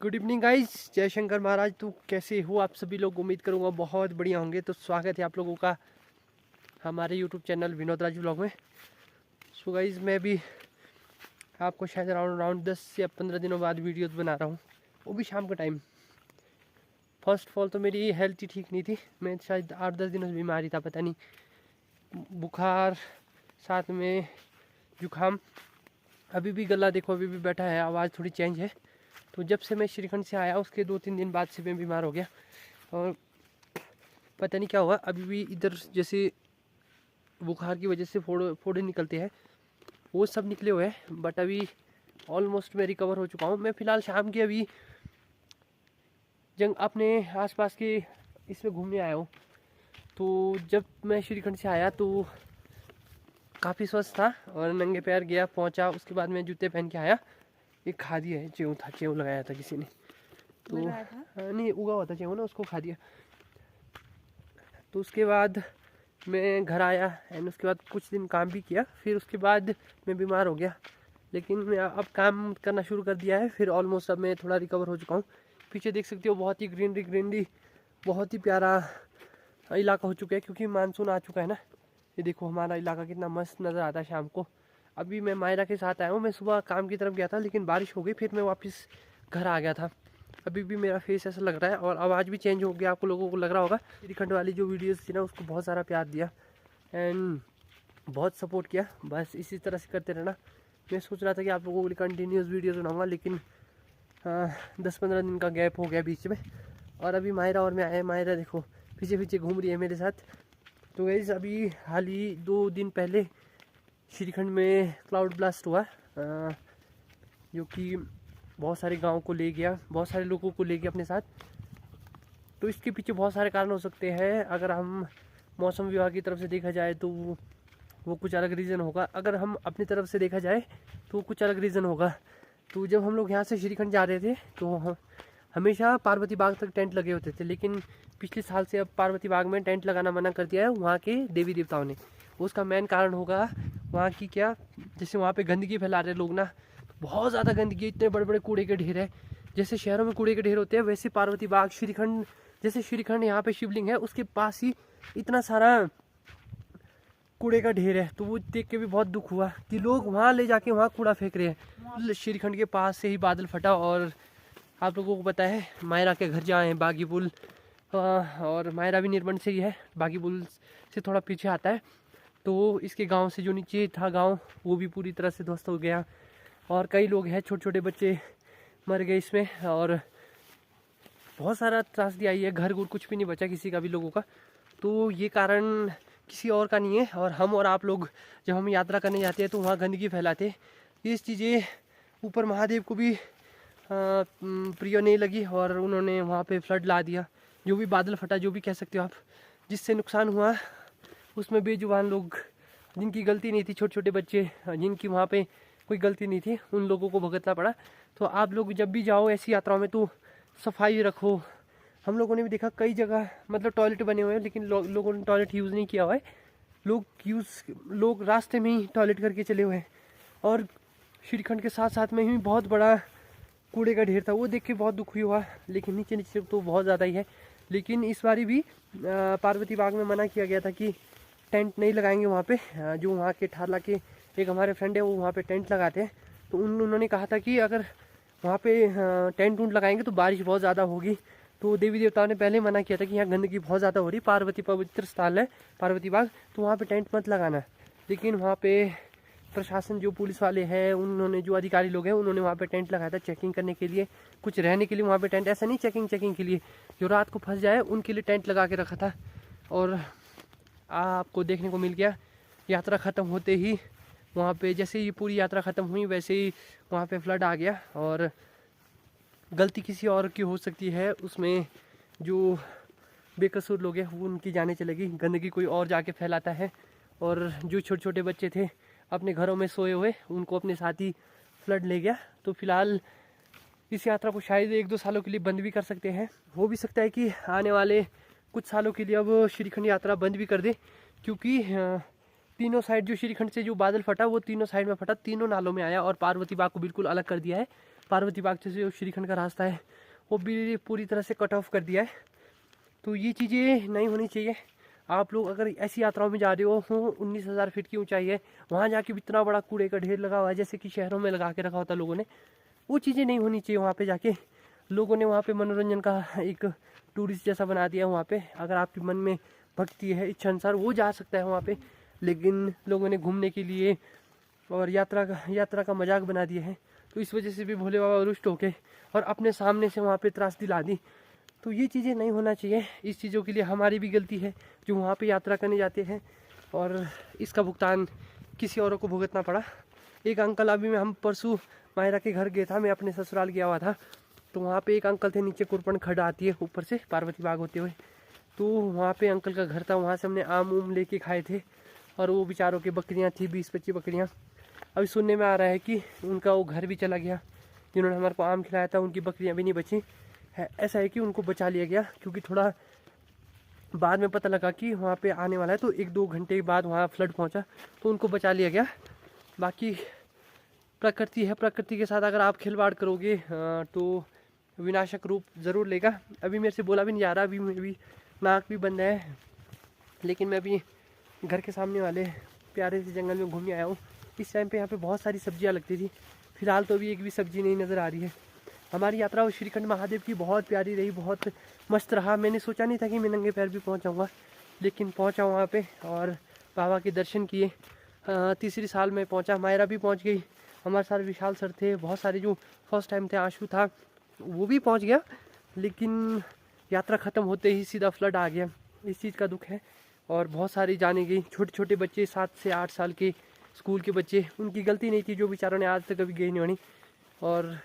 Good evening guys, जय शंकर महाराज। तो कैसे हो आप सभी लोग? उम्मीद करूँगा बहुत बढ़िया होंगे। तो स्वागत है आप लोगों का हमारे यूट्यूब चैनल विनोद राज व्लॉग में। सो गाइस, मैं भी आपको शायद अराउंड 10 या 15 दिनों बाद वीडियोस बना रहा हूँ, वो भी शाम का टाइम। फर्स्ट ऑफ ऑल तो मेरी हेल्थ ही ठीक नहीं थी। मैं शायद 8-10 दिनों से बीमारी था, पता नहीं, बुखार साथ में जुकाम। अभी भी गला देखो, अभी भी बैठा है, आवाज़ थोड़ी चेंज है। तो जब से मैं श्रीखंड से आया उसके 2-3 दिन बाद से मैं बीमार हो गया और पता नहीं क्या हुआ। अभी भी इधर जैसे बुखार की वजह से फोड़े निकलते हैं, वो सब निकले हुए हैं। बट अभी ऑलमोस्ट मैं रिकवर हो चुका हूँ। मैं फ़िलहाल शाम के अभी अपने आसपास के इसमें घूमने आया हूँ। तो जब मैं श्रीखंड से आया तो काफ़ी स्वस्थ था और नंगे पैर गया, पहुँचा। उसके बाद मैं जूते पहन के आया। एक खा दिया है, चेव था, चेव लगाया था किसी ने, तो नहीं उगा हुआ था चेव ना, उसको खा दिया। तो उसके बाद मैं घर आया एंड उसके बाद कुछ दिन काम भी किया, फिर उसके बाद मैं बीमार हो गया। लेकिन मैं अब काम करना शुरू कर दिया है, फिर ऑलमोस्ट अब मैं थोड़ा रिकवर हो चुका हूँ। पीछे देख सकते हो बहुत ही ग्रीनरी, बहुत ही प्यारा इलाका हो चुका है क्योंकि मानसून आ चुका है ना। ये देखो हमारा इलाका कितना मस्त नज़र आता है शाम को। अभी मैं मायरा के साथ आया हूँ। मैं सुबह काम की तरफ गया था लेकिन बारिश हो गई, फिर मैं वापस घर आ गया था। अभी भी मेरा फेस ऐसा लग रहा है और आवाज़ भी चेंज हो गया। आपको लोगों को लग रहा होगा, श्रीखंड वाली जो वीडियोस थी ना उसको बहुत सारा प्यार दिया एंड बहुत सपोर्ट किया। बस इसी तरह से करते रहना। मैं सोच रहा था कि आप लोगों के लिए कंटिन्यूस वीडियोस बनाऊंगा, लेकिन 10-15 दिन का गैप हो गया बीच में। और अभी मायरा और मैं आए। मायरा देखो पीछे पीछे घूम रही है मेरे साथ। तो गाइस अभी हाल ही 2 दिन पहले श्रीखंड में क्लाउड ब्लास्ट हुआ, जो कि बहुत सारे गाँव को ले गया, बहुत सारे लोगों को ले गया अपने साथ। तो इसके पीछे बहुत सारे कारण हो सकते हैं। अगर हम मौसम विभाग की तरफ से देखा जाए तो वो कुछ अलग रीज़न होगा। अगर हम अपनी तरफ से देखा जाए तो कुछ अलग रीज़न होगा। तो जब हम लोग यहाँ से श्रीखंड जा रहे थे तो हमेशा पार्वती बाग तक टेंट लगे होते थे, लेकिन पिछले साल से अब पार्वती बाग में टेंट लगाना मना कर दिया है वहाँ के देवी देवताओं ने। उसका मेन कारण होगा वहाँ की क्या, जैसे वहाँ पे गंदगी फैला रहे लोग ना, बहुत ज़्यादा गंदगी, इतने बड़े बड़े कूड़े के ढेर है। जैसे शहरों में कूड़े के ढेर होते हैं वैसे पार्वती बाग श्रीखंड, जैसे श्रीखंड यहाँ पे शिवलिंग है उसके पास ही इतना सारा कूड़े का ढेर है। तो वो देख के भी बहुत दुख हुआ कि लोग वहाँ ले जाके वहाँ कूड़ा फेंक रहे हैं। श्रीखंड के पास से ही बादल फटा और आप लोगों को पता है मायरा के घर जहाँ है बागी पुल, और मायरा भी निर्बंध से ही है, बागी पुल से थोड़ा पीछे आता है। तो इसके गांव से जो नीचे था गांव वो भी पूरी तरह से ध्वस्त हो गया और कई लोग हैं, छोटे छोटे बच्चे मर गए इसमें और बहुत सारा त्रासदी आई है। घर गुर कुछ भी नहीं बचा किसी का भी लोगों का। तो ये कारण किसी और का नहीं है। और हम और आप लोग जब हम यात्रा करने जाते हैं तो वहाँ गंदगी फैलाते, ये चीज़ें ऊपर महादेव को भी प्रिय नहीं लगी और उन्होंने वहाँ पे फ्लड ला दिया। जो भी बादल फटा, जो भी कह सकते हो आप, जिससे नुकसान हुआ उसमें बेजुबान लोग जिनकी गलती नहीं थी, छोटे छोटे बच्चे जिनकी वहाँ पे कोई गलती नहीं थी, उन लोगों को भुगतना पड़ा। तो आप लोग जब भी जाओ ऐसी यात्राओं में तो सफाई रखो। हम लोगों ने भी देखा कई जगह मतलब टॉयलेट बने हुए हैं लेकिन लोगों ने टॉयलेट यूज़ नहीं किया हुआ है। लोग रास्ते में ही टॉयलेट करके चले हुए हैं। और श्रीखंड के साथ साथ में ही बहुत बड़ा कूड़े का ढेर था, वो देख के बहुत दुख हुआ। लेकिन नीचे नीचे तो बहुत ज़्यादा ही है। लेकिन इस बारी भी पार्वती बाग में मना किया गया था कि टेंट नहीं लगाएंगे वहाँ पे। जो वहाँ के ठारला के एक हमारे फ्रेंड है वो वहाँ पे टेंट लगाते हैं, तो उन्होंने कहा था कि अगर वहाँ पे टेंट उंट लगाएंगे तो बारिश बहुत ज़्यादा होगी। तो देवी देवताओं ने पहले मना किया था कि यहाँ गंदगी बहुत ज़्यादा हो रही, पार्वती पवित्र स्थल है पार्वती बाग, तो वहाँ पे टेंट मत लगाना। लेकिन वहाँ पे प्रशासन जो पुलिस वाले हैं, उन्होंने जो अधिकारी लोग हैं उन्होंने वहाँ पे टेंट लगाया था चेकिंग करने के लिए, कुछ रहने के लिए वहाँ पे टेंट, ऐसा नहीं चेकिंग के लिए, जो रात को फंस जाए उनके लिए टेंट लगा के रखा था। और आपको देखने को मिल गया यात्रा ख़त्म होते ही वहाँ पे, जैसे ही पूरी यात्रा ख़त्म हुई वैसे ही वहाँ पे फ्लड आ गया। और गलती किसी और की हो सकती है उसमें, जो बेकसूर लोग हैं वो उनकी जाने चलेगी, गंदगी कोई और जाके फैलाता है। और जो छोटे छोटे बच्चे थे अपने घरों में सोए हुए, उनको अपने साथ ही फ्लड ले गया। तो फिलहाल इस यात्रा को शायद 1-2 सालों के लिए बंद भी कर सकते हैं। हो भी सकता है कि आने वाले कुछ सालों के लिए अब श्रीखंड यात्रा बंद भी कर दे, क्योंकि तीनों साइड जो श्रीखंड से जो बादल फटा वो तीनों साइड में फटा, तीनों नालों में आया और पार्वती बाग को बिल्कुल अलग कर दिया है। पार्वती बाग से जो श्रीखंड का रास्ता है वो भी पूरी तरह से कट ऑफ कर दिया है। तो ये चीज़ें नहीं होनी चाहिए। आप लोग अगर ऐसी यात्राओं में जा रहे हो 19,000 फीट की ऊंचाई है, वहाँ जाके भी इतना बड़ा कूड़े का ढेर लगा हुआ है जैसे कि शहरों में लगा के रखा होता लोगों ने, वो चीज़ें नहीं होनी चाहिए। वहाँ पे जाके लोगों ने वहाँ पे मनोरंजन का एक टूरिस्ट जैसा बना दिया है। वहाँ पे अगर आपके मन में भक्ति है, इच्छा अनुसार वो जा सकता है वहाँ पे, लेकिन लोगों ने घूमने के लिए और यात्रा का मजाक बना दिया है। तो इस वजह से भी भोले बाबा रुष्ट होके और अपने सामने से वहाँ पे त्रासदी ला दी। तो ये चीज़ें नहीं होना चाहिए। इस चीज़ों के लिए हमारी भी गलती है जो वहाँ पे यात्रा करने जाते हैं और इसका भुगतान किसी औरों को भुगतना पड़ा। एक अंकल, अभी मैं हम परसों मायरा के घर गया था, मैं अपने ससुराल गया हुआ था, तो वहाँ पे एक अंकल थे, नीचे कुरपन खड्ड आती है ऊपर से पार्वती बाग होते हुए, तो वहाँ पे अंकल का घर था, वहाँ से हमने आम उम लेके खाए थे और वो बेचारों की बकरियाँ थी 20-25 बकरियाँ। अभी सुनने में आ रहा है कि उनका वो घर भी चला गया, जिन्होंने हमारे को आम खिलाया था उनकी बकरियाँ भी नहीं बची है। ऐसा है कि उनको बचा लिया गया क्योंकि थोड़ा बाद में पता लगा कि वहाँ पे आने वाला है, तो 1-2 घंटे बाद वहाँ फ्लड पहुँचा तो उनको बचा लिया गया। बाकी प्रकृति है, प्रकृति के साथ अगर आप खिलवाड़ करोगे तो विनाशक रूप ज़रूर लेगा। अभी मेरे से बोला भी नहीं जा रहा, अभी मेरी नाक भी बंद है, लेकिन मैं अभी घर के सामने वाले प्यारे से जंगल में घूमने आया हूँ। इस टाइम पे यहाँ पे बहुत सारी सब्जियाँ लगती थी, फिलहाल तो अभी एक भी सब्जी नहीं नज़र आ रही है। हमारी यात्रा वो श्रीखंड महादेव की बहुत प्यारी रही, बहुत मस्त रहा। मैंने सोचा नहीं था कि मैं नंगे पैर भी पहुँच जाऊँगा, लेकिन पहुँचा वहाँ पे और बाबा के दर्शन किए। तीसरी साल में पहुँचा, मायरा भी पहुँच गई, हमारे साथ विशाल सर थे, बहुत सारे जो फर्स्ट टाइम थे, आशु था वो भी पहुँच गया, लेकिन यात्रा ख़त्म होते ही सीधा फ्लड आ गया। इस चीज़ का दुख है। और बहुत सारी जाने गई, छोटे छोटे बच्चे 7 से 8 साल के स्कूल के बच्चे, उनकी गलती नहीं थी, जो बेचारों ने आज तक कभी गई नहीं होनी, और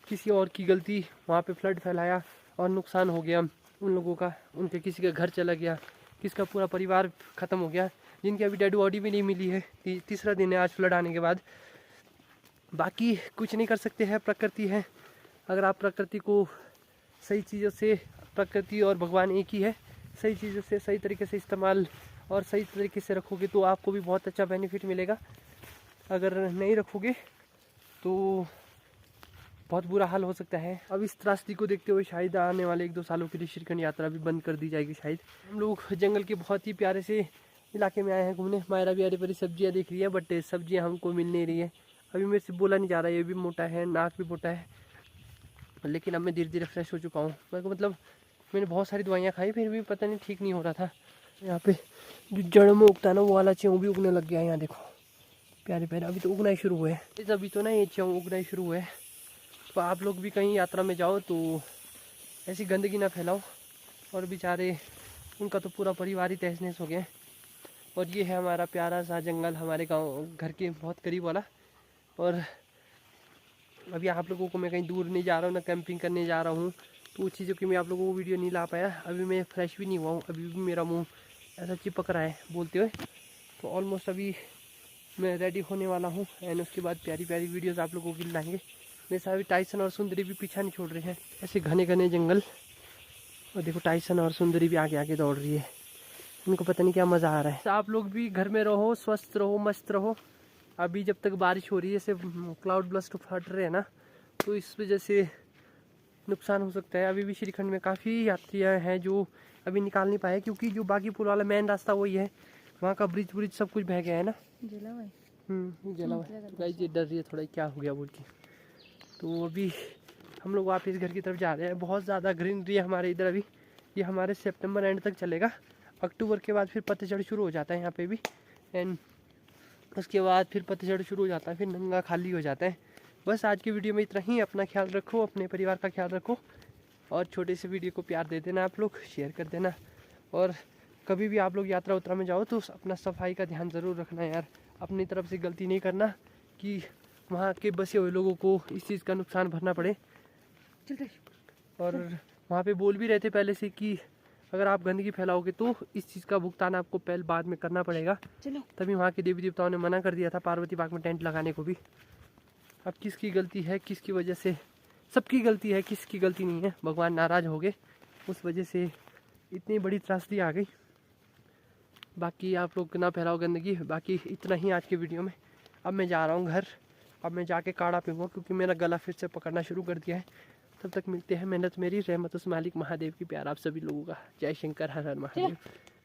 किसी और की गलती, वहाँ पे फ्लड फैलाया और नुकसान हो गया उन लोगों का। उनके किसी का घर चला गया, किसी का पूरा परिवार ख़त्म हो गया, जिनकी अभी डेड बॉडी भी नहीं मिली है। तीसरा दिन है आज फ्लड आने के बाद। बाकी कुछ नहीं कर सकते हैं, प्रकृति है। अगर आप प्रकृति को सही चीज़ों से, प्रकृति और भगवान एक ही है, सही चीज़ों से सही तरीके से इस्तेमाल और सही तरीके से रखोगे तो आपको भी बहुत अच्छा बेनिफिट मिलेगा। अगर नहीं रखोगे तो बहुत बुरा हाल हो सकता है। अब इस त्रासदी को देखते हुए शायद आने वाले 1-2 सालों के लिए श्रीखंड यात्रा भी बंद कर दी जाएगी शायद। हम लोग जंगल के बहुत ही प्यारे से इलाके में आए हैं घूमने। मायरा भी हरी भरी सब्जियाँ देख रही है, बट सब्जियाँ हमको मिल नहीं रही है। अभी मेरे से बोला नहीं जा रहा है, ये भी मोटा है, नाक भी मोटा है, लेकिन अब मैं धीरे धीरे फ्रेश हो चुका हूँ। मेरे को मतलब मैंने बहुत सारी दवाइयाँ खाई, फिर भी पता नहीं ठीक नहीं हो रहा था। यहाँ पे जो जड़ में उगता है ना वो वाला च्यों भी उगने लग गया है। यहाँ देखो प्यारे प्यारे, अभी तो उगना ही शुरू हुए हैं। अभी तो ना ये च्यों उगना ही शुरू हुए हैं। तो आप लोग भी कहीं यात्रा में जाओ तो ऐसी गंदगी ना फैलाओ। और बेचारे उनका तो पूरा परिवार ही तहस नहस हो गया। और ये है हमारा प्यारा सा जंगल, हमारे गांव घर के बहुत करीब वाला। और अभी आप लोगों को मैं कहीं दूर नहीं जा रहा हूँ, ना कैंपिंग करने जा रहा हूँ, तो उस चीज़ों की मैं आप लोगों को वीडियो नहीं ला पाया। अभी मैं फ्रेश भी नहीं हुआ हूँ, अभी भी मेरा मुँह ऐसा चिपक रहा है बोलते हुए। तो ऑलमोस्ट अभी मैं रेडी होने वाला हूँ एंड उसके बाद प्यारी प्यारी वीडियोज़ आप लोगों के लिए लाएंगे। मेरे साथ टाइसन और सुंदरी भी पीछा नहीं छोड़ रहे हैं। ऐसे घने घने जंगल, और देखो टाइसन और सुंदरी भी आगे आगे दौड़ रही है। उनको पता नहीं क्या मज़ा आ रहा है। आप लोग भी घर में रहो, स्वस्थ रहो, मस्त रहो। अभी जब तक बारिश हो रही है, जैसे क्लाउड ब्लस्ट फट रहे हैं ना, तो इस वजह से नुकसान हो सकता है। अभी भी श्रीखंड में काफ़ी यात्रियाँ हैं जो अभी निकाल नहीं पाए, क्योंकि जो बागी पुल वाला मेन रास्ता वही है, वहाँ का ब्रिज सब कुछ बह गया है ना। जला हुआ है। गाइस ये डर रही है थोड़ा, क्या हो गया बोल के। तो अभी हम लोग वापस घर की तरफ जा रहे हैं। बहुत ज़्यादा ग्रीनरी है हमारे इधर अभी। ये हमारे सितंबर एंड तक चलेगा। अक्टूबर के बाद फिर पतझड़ शुरू हो जाता है यहाँ पे भी, एंड उसके बाद फिर पतझड़ शुरू हो जाता है, फिर नंगा खाली हो जाता है। बस आज की वीडियो में इतना ही। अपना ख्याल रखो, अपने परिवार का ख्याल रखो, और छोटे से वीडियो को प्यार दे देना, आप लोग शेयर कर देना। और कभी भी आप लोग यात्रा उत्रा में जाओ तो अपना सफाई का ध्यान ज़रूर रखना यार। अपनी तरफ से गलती नहीं करना कि वहाँ के बसे हुए लोगों को इस चीज़ का नुकसान भरना पड़े। और वहाँ पे बोल भी रहे थे पहले से कि अगर आप गंदगी फैलाओगे तो इस चीज़ का भुगतान आपको पहले बाद में करना पड़ेगा। तभी वहाँ के देवी देवताओं ने मना कर दिया था पार्वती बाग में टेंट लगाने को भी। अब किसकी गलती है, किसकी वजह से, सबकी गलती है, किसकी गलती नहीं है। भगवान नाराज़ हो गए, उस वजह से इतनी बड़ी त्रासदी आ गई। बाकी आप लोग ना फैलाओ गंदगी। बाकी इतना ही आज के वीडियो में। अब मैं जा रहा हूँ घर, अब मैं जाके काढ़ा पीऊँगा क्योंकि मेरा गला फिर से पकड़ना शुरू कर दिया है। तब तक मिलते हैं। मेहनत मेरी, रहमत उस मालिक महादेव की प्यार आप सभी लोगों का। जय शंकर, हर हर महादेव।